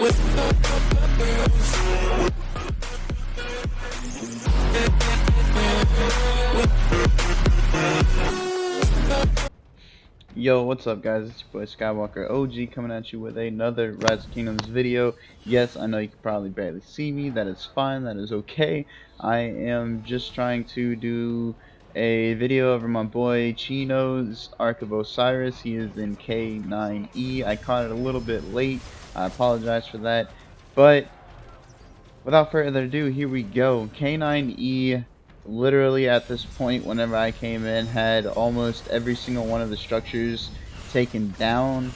Yo, what's up guys, it's your boy Skywalker OG coming at you with another Rise of Kingdoms video. Yes, I know you can probably barely see me, that is fine, that is okay. I am just trying to do a video over my boy Chino's Ark of Osiris. He is in K9E. I caught it a little bit late, I apologize for that, but without further ado, here we go. K9E, literally at this point, whenever I came in, had almost every single one of the structures taken down.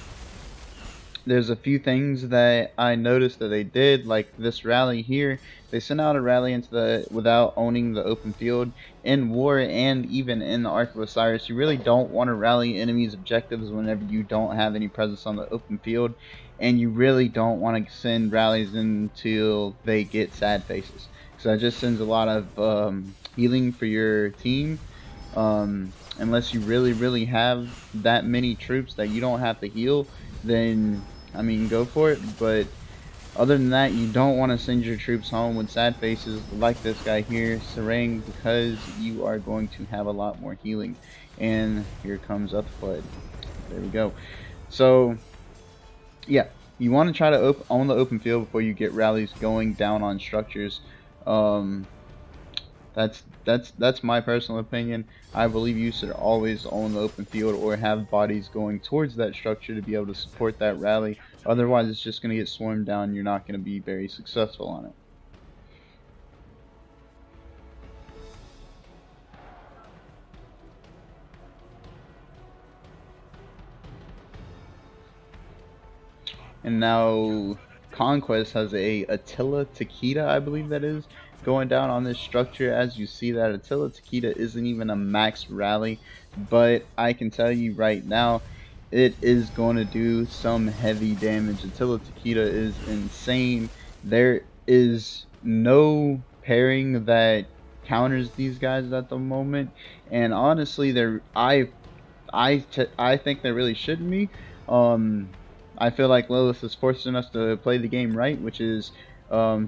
There's a few things that I noticed that they did, like this rally here. They sent out a rally into the without owning the open field. In war and even in the Ark of Osiris, you really don't want to rally enemies' objectives whenever you don't have any presence on the open field, and you really don't want to send rallies until they get sad faces, because that just sends a lot of healing for your team. Unless you really have that many troops that you don't have to heal, then I mean go for it. But other than that, you don't want to send your troops home with sad faces like this guy here, Sarang, because you are going to have a lot more healing. And here comes up flood. There we go. So yeah, you want to try to own the open field before you get rallies going down on structures. That's my personal opinion. I believe you should always own the open field or have bodies going towards that structure to be able to support that rally. Otherwise, it's just going to get swarmed down. You're not going to be very successful on it. And now Conquest has a ATTILA Takeda, I believe that is, going down on this structure. As you see, that ATTILA Takeda isn't even a max rally, but I can tell you right now, it is going to do some heavy damage. ATTILA Takeda is insane. There is no pairing that counters these guys at the moment, and honestly, I think there really shouldn't be. I feel like Lilith is forcing us to play the game right, which is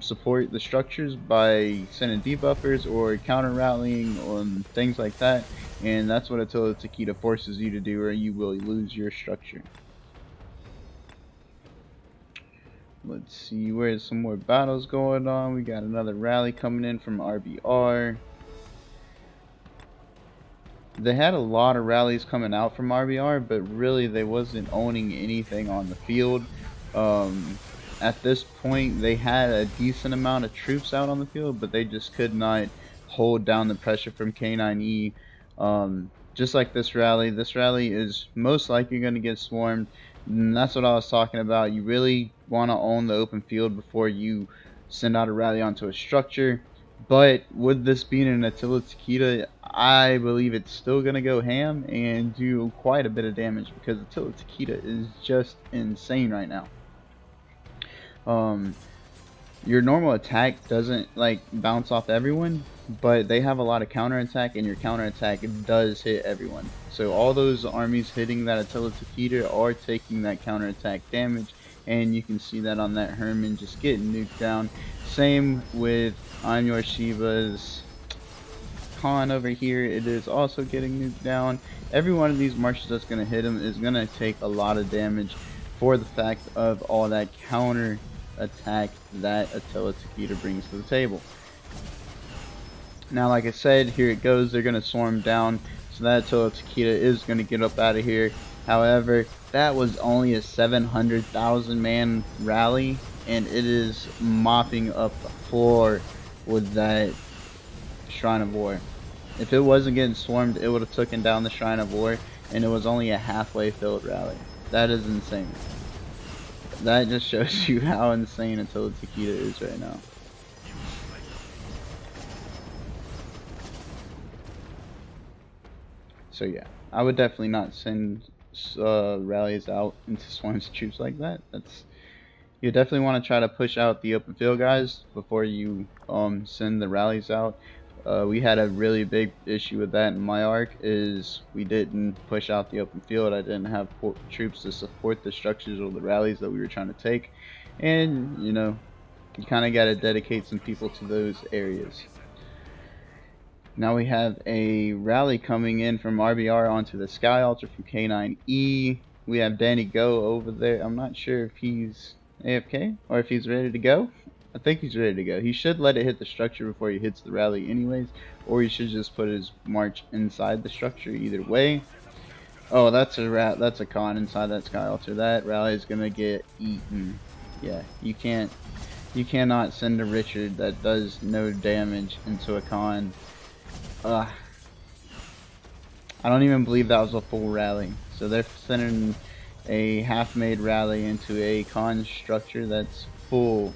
support the structures by sending debuffers or counter rallying on things like that, and that's what ATTILA Takeda forces you to do, or you will lose your structure. Let's see, where's some more battles going on. We got another rally coming in from RBR. They had a lot of rallies coming out from RBR, but really they wasn't owning anything on the field. At this point, they had a decent amount of troops out on the field, but they just could not hold down the pressure from K9E. Just like this rally is most likely going to get swarmed, and that's what I was talking about. You really want to own the open field before you send out a rally onto a structure. But with this being an ATTILA Takeda, I believe it's still going to go ham and do quite a bit of damage, because ATTILA Takeda is just insane right now. Your normal attack doesn't like bounce off everyone, but they have a lot of counter attack, and your counter attack does hit everyone. So all those armies hitting that ATTILA Takeda are taking that counter attack damage, and you can see that on that Herman just getting nuked down. Same with I'm Your Shiva's Khan over here, it is also getting nuked down. Every one of these marches that's going to hit him is going to take a lot of damage for the fact of all that counter attack that ATTILA Takeda brings to the table. Now, like I said, here it goes. They're going to swarm down, so that ATTILA Takeda is going to get up out of here. However, that was only a 700,000 man rally, and it is mopping up the floor with that Shrine of War. If it wasn't getting swarmed, it would have taken down the Shrine of War, and it was only a halfway filled rally. That is insane. That just shows you how insane ATTILA Takeda is right now. So yeah, I would definitely not send rallies out into swarms of troops like that. You definitely want to try to push out the open field guys before you send the rallies out. We had a really big issue with that in my arc, is we didn't push out the open field. I didn't have troops to support the structures or the rallies that we were trying to take, and you know, you kind of got to dedicate some people to those areas. Now we have a rally coming in from RBR onto the Sky Altar from K9E. We have Danny Go over there. I'm not sure if he's AFK or if he's ready to go. I think he's ready to go. He should let it hit the structure before he hits the rally anyways, or he should just put his march inside the structure. Either way. Oh, that's a con inside that Sky Altar. That rally is gonna get eaten. Yeah, you cannot send a Richard that does no damage into a con. I don't even believe that was a full rally. So they're sending a half-made rally into a con structure that's full.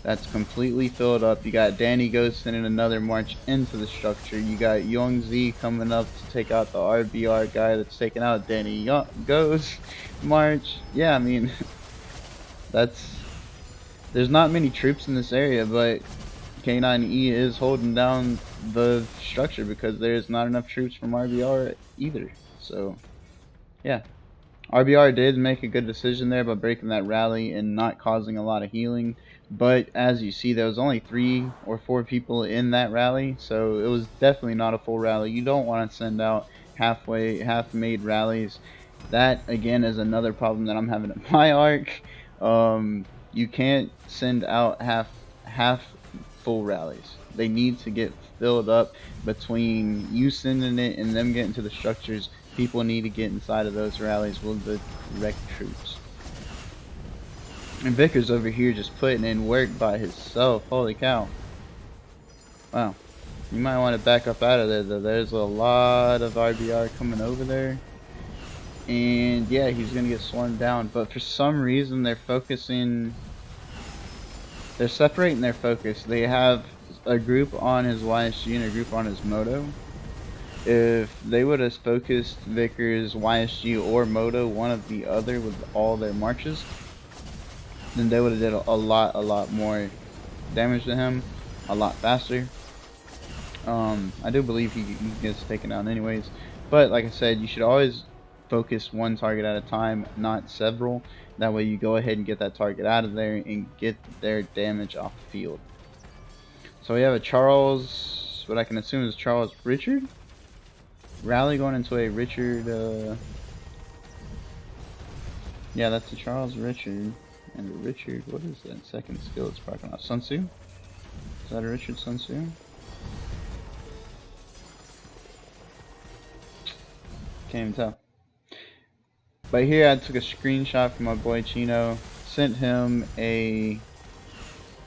That's completely filled up. You got Danny Goes sending another march into the structure. You got Young Z coming up to take out the RBR guy that's taking out Danny Goes march. Yeah, I mean, there's not many troops in this area, but K9E is holding down the structure because there's not enough troops from RBR either. So, yeah. RBR did make a good decision there by breaking that rally and not causing a lot of healing. But as you see, there was only 3 or 4 people in that rally. So it was definitely not a full rally. You don't want to send out half-made rallies. That, again, is another problem that I'm having in my arc. You can't send out half full rallies. They need to get filled up. Between you sending it and them getting to the structures, people need to get inside of those rallies with the correct troops. And Vickers over here just putting in work by himself. Holy cow. Wow. You might want to back up out of there though. There's a lot of RBR coming over there. And yeah, he's going to get swarmed down. But for some reason they're separating their focus. They have a group on his YSG and a group on his Moto. If they would have focused Vickers, YSG, or Moto, one of the other, with all their marches, then they would have did a lot more damage to him, a lot faster. I do believe he gets taken down anyways, but like I said, you should always focus one target at a time, not several. That way you go ahead and get that target out of there and get their damage off the field. So we have a Charles, what I can assume is Charles Richard rally going into a Richard, yeah, that's a Charles Richard, and a Richard, what is that second skill it's parking off? Sun Tzu? Is that a Richard Sun Tzu? Can't even tell. But here I took a screenshot from my boy Chino, sent him a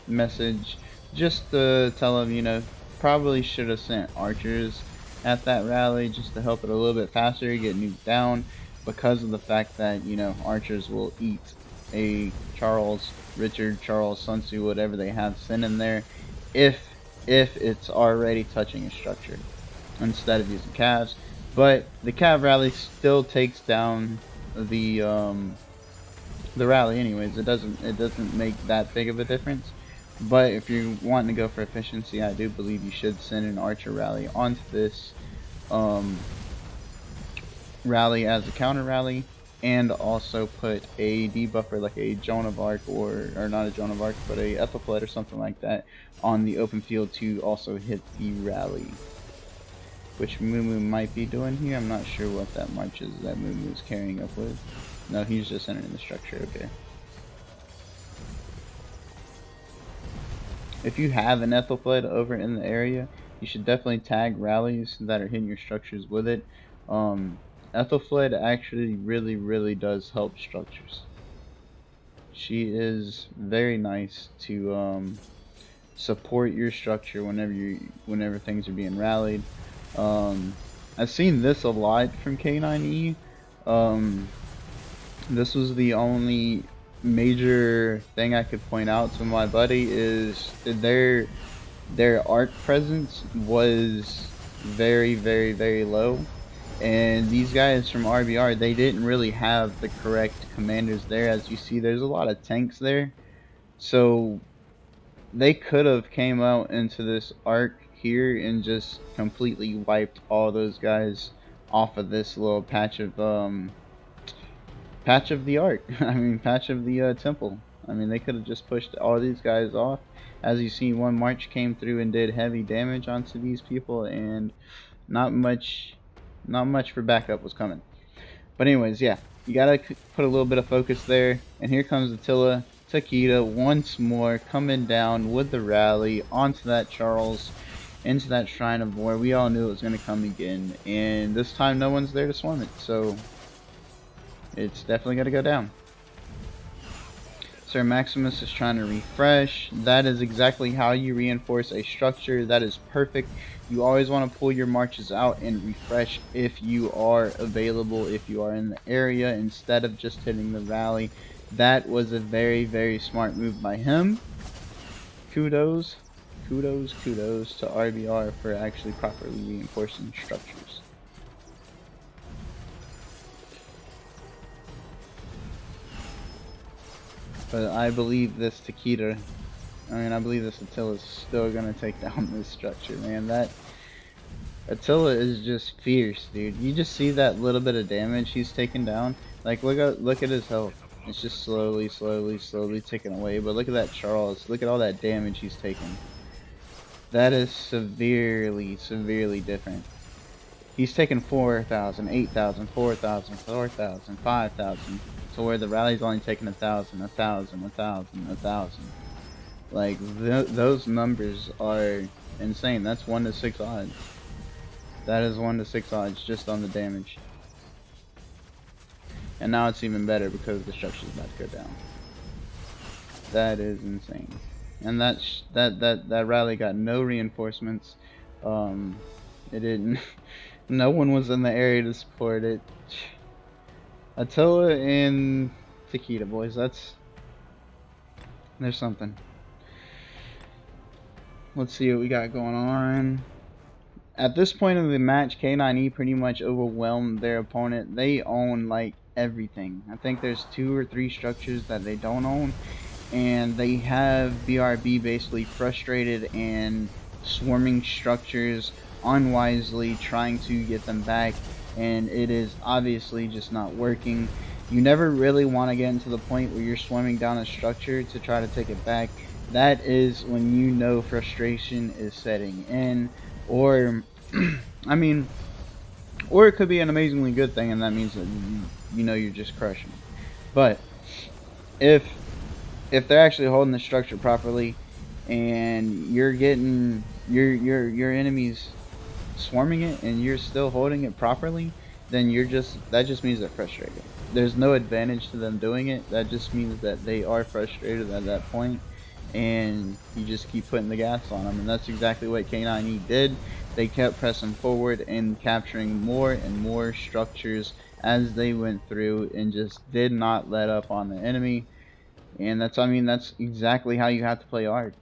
message just to tell him, you know, probably should have sent archers at that rally just to help it a little bit faster, get nuked down, because of the fact that, you know, archers will eat a Charles, Richard, Charles, Sun Tzu, whatever they have sent in there, if it's already touching a structure, instead of using calves. But the cav rally still takes down the rally anyways. It doesn't make that big of a difference. But if you're wanting to go for efficiency, I do believe you should send an archer rally onto this rally as a counter rally, and also put a debuffer like a Joan of Arc, or not a Joan of Arc, but a Ethelfled or something like that on the open field to also hit the rally. Which Moo might be doing here. I'm not sure what that march is that Moo is carrying up with. No, he's just entering the structure. Okay. If you have an Ethelfled over in the area, you should definitely tag rallies that are hitting your structures with it. Ethelfled actually really does help structures. She is very nice to support your structure whenever things are being rallied. I've seen this a lot from K9E. This was the only major thing I could point out to my buddy, is their arc presence was very low, and these guys from RBR, they didn't really have the correct commanders there. As you see, there's a lot of tanks there, so they could have came out into this arc here and just completely wiped all those guys off of this little patch of the Ark. I mean, patch of the temple. I mean, they could have just pushed all these guys off. As you see, one march came through and did heavy damage onto these people, and not much for backup was coming. But anyways, yeah, you gotta put a little bit of focus there. And here comes Attila, Takeda once more coming down with the rally onto that Charles, into that Shrine of War. We all knew it was gonna come again, and this time no one's there to swarm it, so it's definitely gonna go down. Sir Maximus is trying to refresh. That is exactly how you reinforce a structure. That is perfect. You always want to pull your marches out and refresh if you are available, if you are in the area, instead of just hitting the rally. That was a very, very smart move by him. Kudos to RBR for actually properly reinforcing structures. But I believe this Takeda, I believe this Attila is still gonna take down this structure, man. That Attila is just fierce, dude. You just see that little bit of damage he's taken down. Like, look at his health. It's just slowly taken away. But look at that Charles. Look at all that damage he's taken. That is severely different. He's taken 4,000, 8,000, 4,000, 4,000, 5,000. To where the rally's only taking 1,000, 1,000, 1,000, 1,000. Like, those numbers are insane. That's 1 to 6 odds. That is 1 to 6 odds just on the damage. And now it's even better because the structure's about to go down. That is insane. And that rally got no reinforcements. It didn't. No one was in the area to support it. Attila and Takeda, boys. There's something. Let's see what we got going on. At this point of the match, K9E pretty much overwhelmed their opponent. They own like everything. I think there's 2 or 3 structures that they don't own, and they have BRB basically frustrated and swarming structures unwisely, trying to get them back, and it is obviously just not working. You never really want to get into the point where you're swarming down a structure to try to take it back. That is when you know frustration is setting in, or or it could be an amazingly good thing, and that means that you know you're just crushing. But if they're actually holding the structure properly, and you're getting your enemies swarming it, and you're still holding it properly, then that just means they're frustrated. There's no advantage to them doing it. That just means that they are frustrated at that point, and you just keep putting the gas on them. And that's exactly what K9E did. They kept pressing forward and capturing more and more structures as they went through, and just did not let up on the enemy. And that's exactly how you have to play Ark.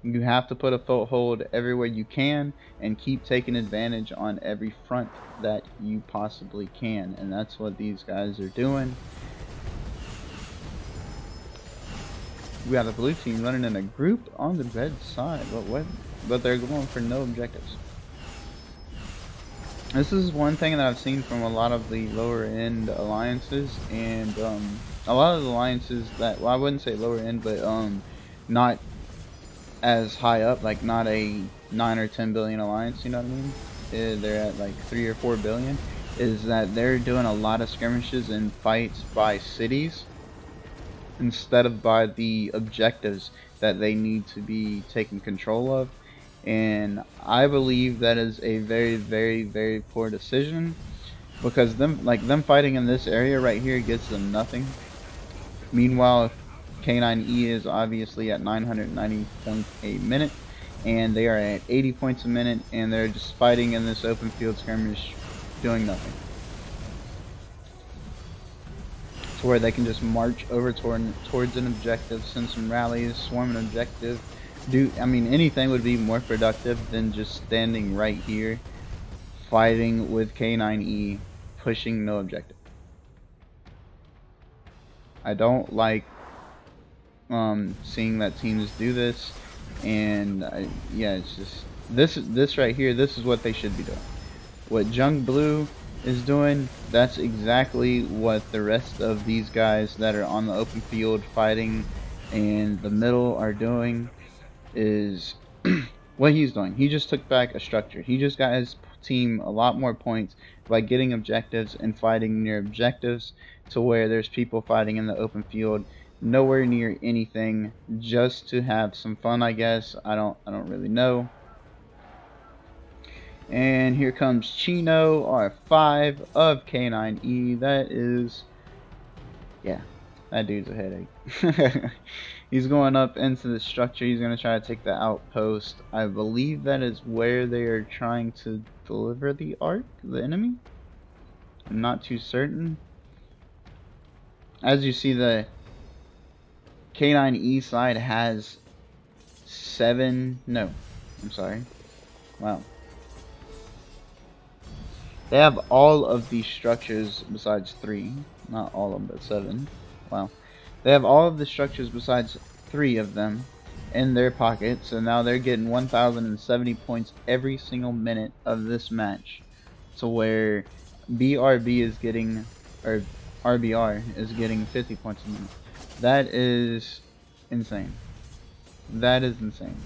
You have to put a foothold everywhere you can and keep taking advantage on every front that you possibly can. And that's what these guys are doing. We got the blue team running in a group on the red side, but they're going for no objectives. This is one thing that I've seen from a lot of the lower end alliances, and a lot of the alliances that, well, I wouldn't say lower end, but not as high up, like not a 9 or 10 billion alliance, you know what I mean? They're at like 3 or 4 billion, is that they're doing a lot of skirmishes and fights by cities instead of by the objectives that they need to be taking control of. And I believe that is a very poor decision, because them fighting in this area right here gets them nothing. Meanwhile, K9E is obviously at 990 points a minute, and they are at 80 points a minute, and they're just fighting in this open field skirmish, doing nothing. To where they can just march over towards an objective, send some rallies, swarm an objective. Anything would be more productive than just standing right here, fighting with K9E, pushing no objective. I don't like seeing that teams do this, and yeah, it's just This right here, this is what they should be doing. What Jung Blue is doing, that's exactly what the rest of these guys that are on the open field fighting in the middle are doing. Is what he's doing. He just took back a structure. He just got his team a lot more points by getting objectives and fighting near objectives, to where there's people fighting in the open field nowhere near anything, just to have some fun, I guess. I don't really know. And here comes Chino, R5 of K9E. That is, yeah, that dude's a headache. He's going up into the structure. He's going to try to take the outpost. I believe that is where they are trying to deliver the Ark, the enemy. I'm not too certain. As you see, the K9E side has 7. No, I'm sorry. Wow. They have all of these structures besides 3. Not all of them, but 7. Wow. They have all of the structures besides 3 of them in their pocket. So now they're getting 1,070 points every single minute of this match. To where BRB is getting, or RBR is getting 50 points a minute. That is insane. That is insane.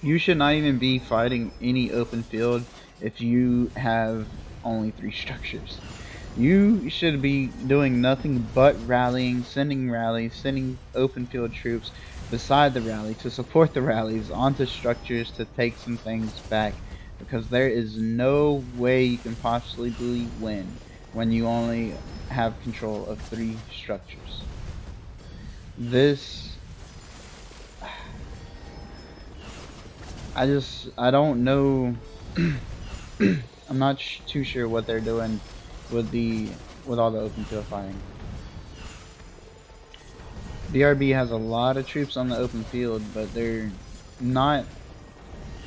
You should not even be fighting any open field if you have only 3 structures. You should be doing nothing but rallying, sending open field troops beside the rally to support the rallies onto structures to take some things back, because there is no way you can possibly win when you only have control of 3 structures. This, I don't know. I'm not too sure what they're doing with all the open field fighting. BRB has a lot of troops on the open field, but they're not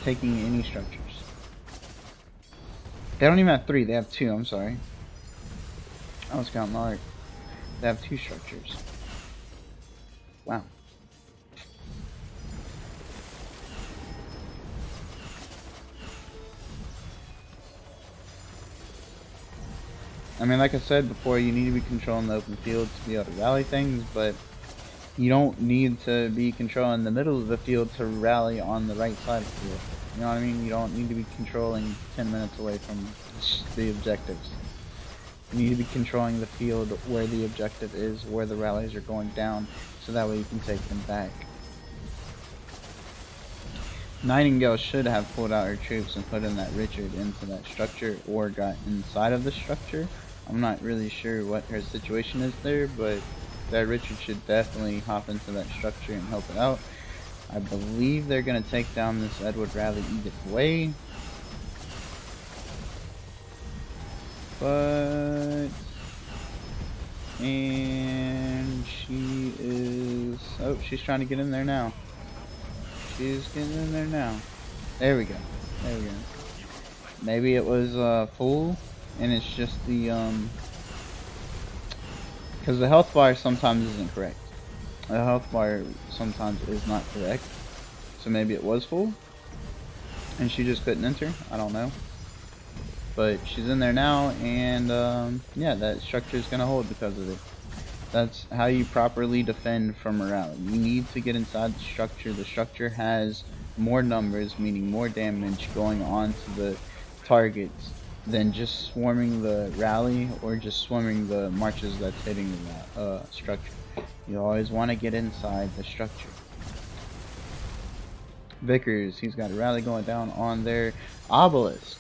taking any structures. They don't even have 3, they have 2, I'm sorry. I was counting Ark. They have 2 structures. Wow. I mean, like I said before, you need to be controlling the open field to be able to rally things, but you don't need to be controlling the middle of the field to rally on the right side of the field. You know what I mean? You don't need to be controlling 10 minutes away from the objectives. You need to be controlling the field where the objective is, where the rallies are going down, so that way you can take them back. Nightingale should have pulled out her troops and put in that Richard into that structure, or got inside of the structure. I'm not really sure what her situation is there, but that Richard should definitely hop into that structure and help it out. I believe they're going to take down this Edward rally either way. But, and she is, oh, she's trying to get in there now. She's getting in there now. There we go. There we go. Maybe it was full, and it's just the because the health bar sometimes isn't correct. The health bar sometimes is not correct. So maybe it was full, and she just couldn't enter. I don't know. But she's in there now, and yeah, that structure is gonna hold because of it. That's how you properly defend from a rally. You need to get inside the structure. The structure has more numbers, meaning more damage going on to the targets than just swarming the rally or just swarming the marches that's hitting the structure. You always want to get inside the structure. Vickers, he's got a rally going down on their obelisk.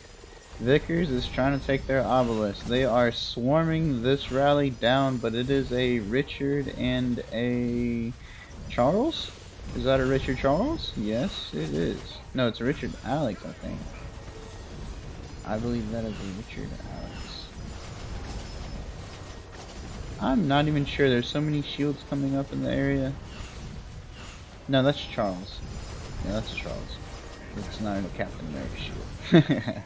Vickers is trying to take their obelisk. They are swarming this rally down, but it is a Richard and a Charles? Is that a Richard Charles? Yes, it is. No, it's a Richard Alex, I think. I believe that is a Richard Alex. I'm not even sure. There's so many shields coming up in the area. No, that's Charles. Yeah, that's Charles. It's not a Captain America shield.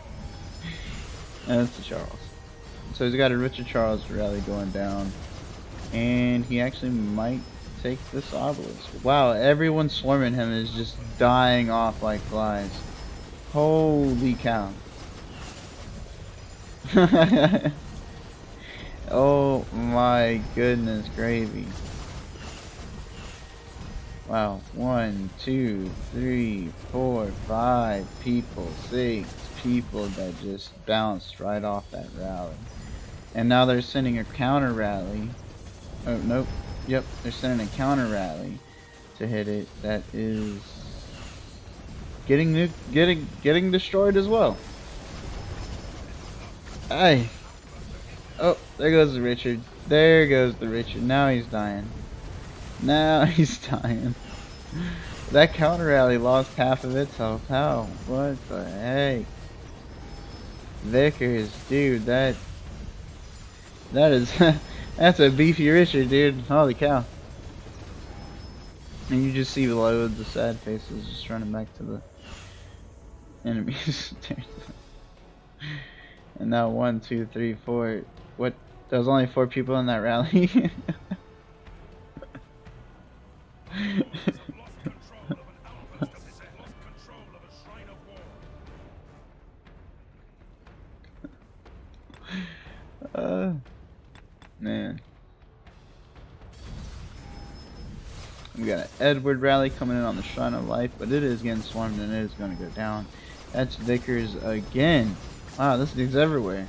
That's the Charles. So he's got a Richard Charles rally going down, and he actually might take this obelisk. Wow, everyone swarming him is just dying off like flies. Holy cow. Oh my goodness gravy. Wow, 1, 2, 3, 4, 5 people, 6 people that just bounced right off that rally. And now they're sending a counter rally. Oh, nope. Yep, they're sending a counter rally to hit it that is getting destroyed as well. Hey. Oh, there goes the Richard. There goes the Richard. Now he's dying. Now he's dying. That counter rally lost half of its health. How? What the heck? Vickers, dude, that is that's a beefy Richard, dude. Holy cow. And you just see loads of sad faces just running back to the enemies. And now 1, 2, 3, 4. What? There was only 4 people in that rally. Man. We got an Edward rally coming in on the Shrine of Life, but it is getting swarmed and it is going to go down. That's Vickers again. Wow, this dude's everywhere.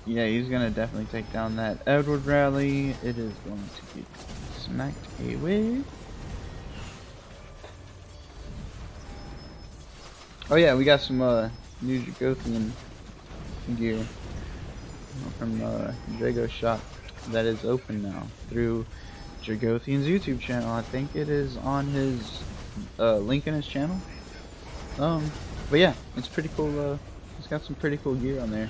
Yeah, he's going to definitely take down that Edward rally. It is going to be smacked away. Oh yeah, we got some new Dragothian gear from Drago Shop that is open now through Dragothian's YouTube channel. I think it is on his link in his channel. But yeah, it's pretty cool. It's got some pretty cool gear on there.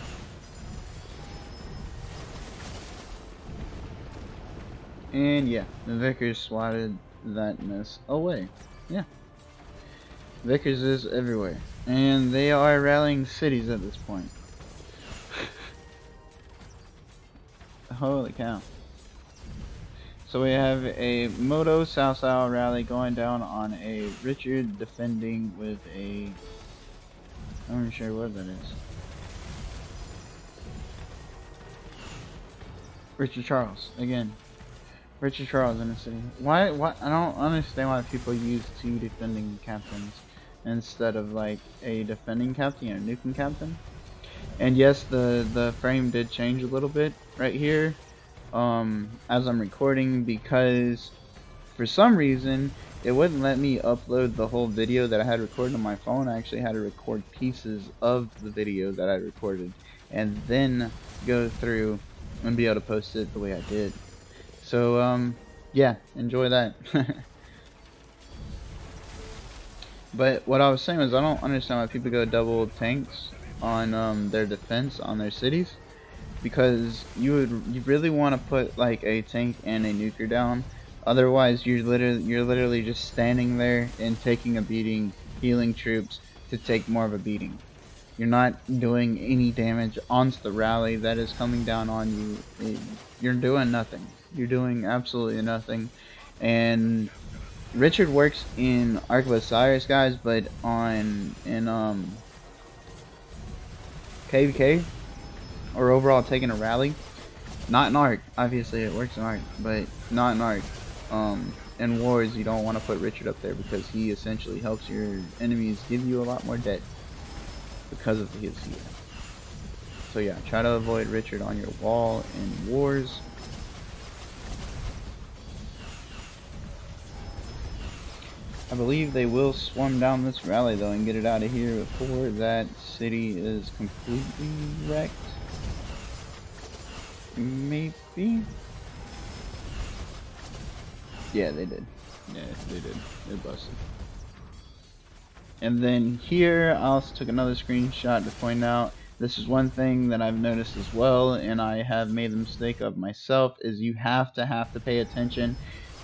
And yeah, the Vickers swatted that mess away. Yeah, Vickers is everywhere, and they are rallying cities at this point. Holy cow. So we have a Moto South South rally going down on a Richard defending with a... I'm not sure what that is. Richard Charles, again. Richard Charles in the city. Why, I don't understand why people use 2 defending captains instead of like a defending captain and a nuking captain. And yes, the frame did change a little bit right here as I'm recording, because for some reason it wouldn't let me upload the whole video that I had recorded on my phone. I actually had to record pieces of the video that I recorded and then go through and be able to post it the way I did. So yeah, enjoy that. But what I was saying was, I don't understand why people go double tanks on their defense on their cities, because you really want to put like a tank and a nuker down. Otherwise you're literally just standing there and taking a beating, healing troops to take more of a beating. You're not doing any damage onto the rally that is coming down on you. You're doing nothing. You're doing absolutely nothing. And Richard works in Ark of Osiris, guys, but in KVK, or overall taking a rally, not in Ark. Obviously it works in Ark, but not in Ark. In wars you don't want to put Richard up there, because he essentially helps your enemies give you a lot more debt because of his heal. So yeah, try to avoid Richard on your wall in wars. I believe they will swarm down this rally though and get it out of here before that city is completely wrecked. Maybe? Yeah, they did. Yeah, they did. They busted. And then here, I also took another screenshot to point out, this is one thing that I've noticed as well, and I have made the mistake of myself, is you have to pay attention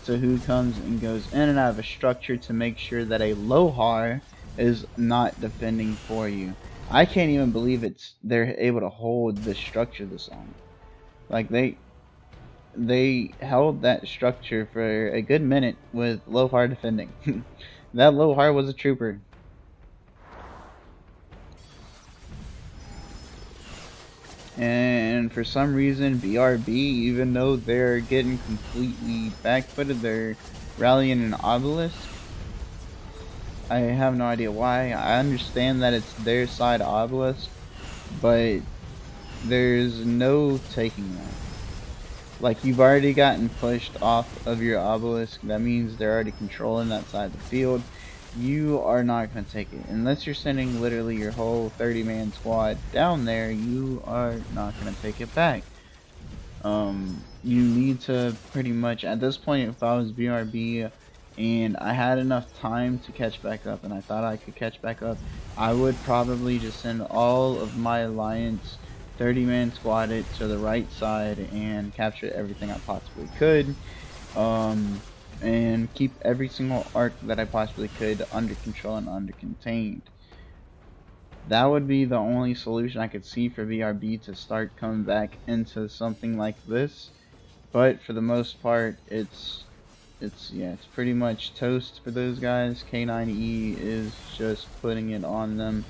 to who comes and goes in and out of a structure to make sure that a Lohar is not defending for you. I can't even believe they're able to hold this structure this long. Like they held that structure for a good minute with low hard defending. That low hard was a trooper. And for some reason, BRB, even though they're getting completely backfooted, they're rallying an obelisk. I have no idea why. I understand that it's their side obelisk, but there's no taking that. Like, you've already gotten pushed off of your obelisk. That means they're already controlling that side of the field. You are not going to take it. Unless you're sending literally your whole 30-man squad down there, you are not going to take it back. You need to pretty much, at this point, if I was BRB and I had enough time to catch back up and I thought I could catch back up, I would probably just send all of my alliance 30-man squadded to the right side and capture everything I possibly could. And keep every single arc that I possibly could under control and under contained. That would be the only solution I could see for BRB to start coming back into something like this. But for the most part, it's pretty much toast for those guys. K9E is just putting it on them.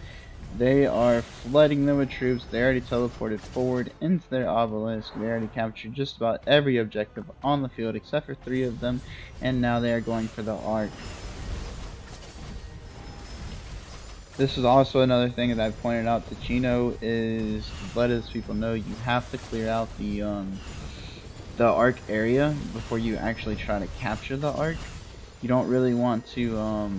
They are flooding them with troops. They already teleported forward into their obelisk. They already captured just about every objective on the field except for 3 of them, and now they are going for the Ark. This is also another thing that I pointed out to Chino, is to let his people know you have to clear out the Ark area before you actually try to capture the Ark. You don't really want to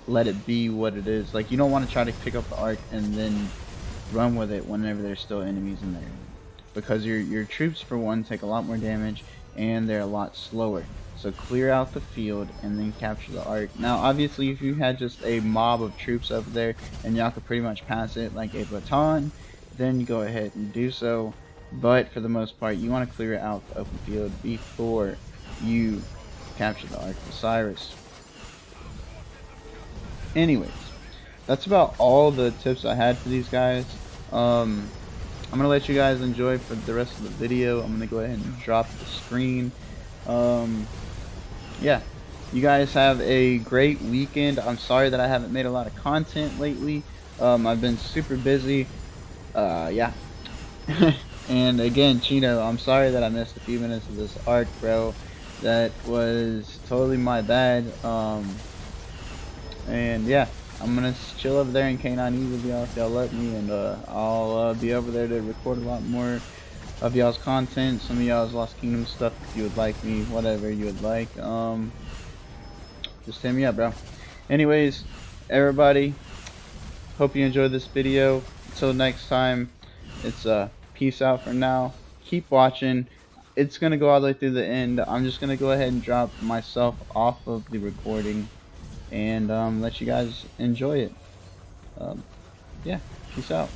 let it be what it is. Like, you don't want to try to pick up the Ark and then run with it whenever there's still enemies in there, because your troops, for one, take a lot more damage and they're a lot slower. So clear out the field and then capture the Ark. Now obviously, if you had just a mob of troops up there and y'all could pretty much pass it like a baton, then you go ahead and do so. But for the most part, you want to clear out the open field before you capture the Ark of Osiris. Anyways, that's about all the tips I had for these guys. I'm going to let you guys enjoy for the rest of the video. I'm going to go ahead and drop the screen. Yeah, you guys have a great weekend. I'm sorry that I haven't made a lot of content lately. I've been super busy. Yeah. And again, Chino, I'm sorry that I missed a few minutes of this arc, bro. That was totally my bad. And yeah, I'm gonna chill over there in K9E with y'all if y'all let me, and I'll be over there to record a lot more of y'all's content, some of y'all's Lost Kingdom stuff if you would like me, whatever you would like. Just hit me up, bro. Anyways, everybody, hope you enjoyed this video. Until next time, it's peace out for now. Keep watching. It's gonna go all the way through the end. I'm just gonna go ahead and drop myself off of the recording and let you guys enjoy it. Yeah, peace out.